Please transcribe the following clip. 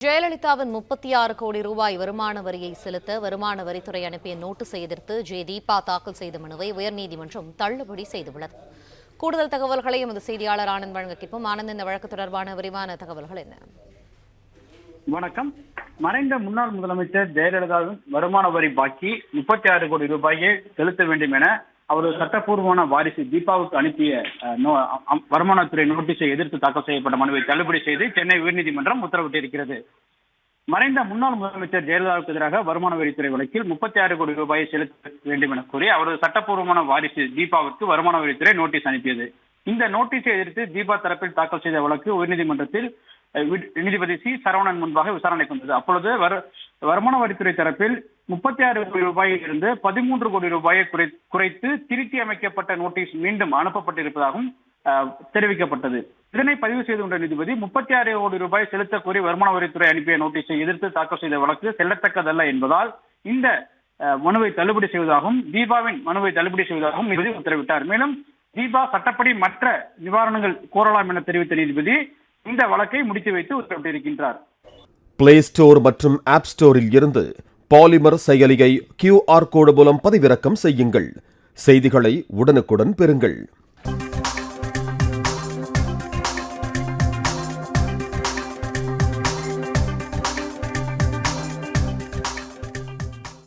ஜெயலலிதாவின் 36 கோடி ரூபாய் வருமான வரியை செலுத்த வருமான வரித்துறை அனுப்பிய நோட்டீஸை எதிர்த்து தீபா தாக்கல் செய்த மனுவை உயர்நீதிமன்றம் தள்ளுபடி செய்துள்ளது. கூடுதல் தகவல்களை எமது செய்தியாளர் ஆனந்த் வழங்க கேட்போம். ஆனந்த், இந்த வழக்கு தொடர்பான விரிவான தகவல்கள் என்ன? வணக்கம். மறைந்த முன்னாள் முதலமைச்சர் ஜெயலலிதாவின் வருமான வரி பாக்கி 36 கோடி ரூபாயை செலுத்த வேண்டும் என அவரது சட்டப்பூர்வமான வாரிசு தீபாவுக்கு அனுப்பிய வருமானத்துறை நோட்டீஸை எதிர்த்து தாக்கல் செய்யப்பட்ட மனுவை தள்ளுபடி செய்து சென்னை உயர்நீதிமன்றம் உத்தரவிட்டிருக்கிறது. மறைந்த முன்னாள் முதலமைச்சர் ஜெயலலிதாவுக்கு எதிராக வருமான வரித்துறை வழக்கில் 36 கோடி ரூபாயை செலுத்த வேண்டும் என கூறி அவரது சட்டப்பூர்வமான வாரிசு தீபாவுக்கு வருமான வரித்துறை நோட்டீஸ் அனுப்பியது. இந்த நோட்டீஸை எதிர்த்து தீபா தரப்பில் தாக்கல் செய்த வழக்கு உயர்நீதிமன்றத்தில் நீதிபதி சி சரவணன் முன்பாக விசாரணைக்கு வந்தது. அப்பொழுது வருமான வரித்துறை தரப்பில் 36 கோடி ரூபாயில் இருந்து 13 கோடி ரூபாயை குறைத்து திருத்தி அமைக்கப்பட்ட நோட்டீஸ் மீண்டும் அனுப்பப்பட்டிருப்பதாகவும் தெரிவிக்கப்பட்டது. இதனை பதிவு செய்து கொண்ட நீதிபதி 36 கோடி ரூபாய் செலுத்த கோரி வருமான வரித்துறை அனுப்பிய நோட்டீஸை எதிர்த்து தாக்கல் செய்த வழக்கு செல்லத்தக்கதல்ல என்பதால் இந்த மனுவை தள்ளுபடி செய்வதாகவும் தீபாவின் மனுவை தள்ளுபடி செய்வதாகவும் நீதிபதி உத்தரவிட்டார். மேலும் தீபா சட்டப்படி மற்ற நிவாரணங்கள் கோரலாம் என தெரிவித்த நீதிபதி இந்த வழக்கை முடித்து வைத்து உத்தரவிட்டிருக்கின்றார். பிளே ஸ்டோர் மற்றும் ஆப் ஸ்டோரில் இருந்து பாலிமர் செயலியை QR கோடு மூலம் பதிவிறக்கம் செய்யுங்கள். செய்திகளை உடனுக்குடன் பெறுங்கள்.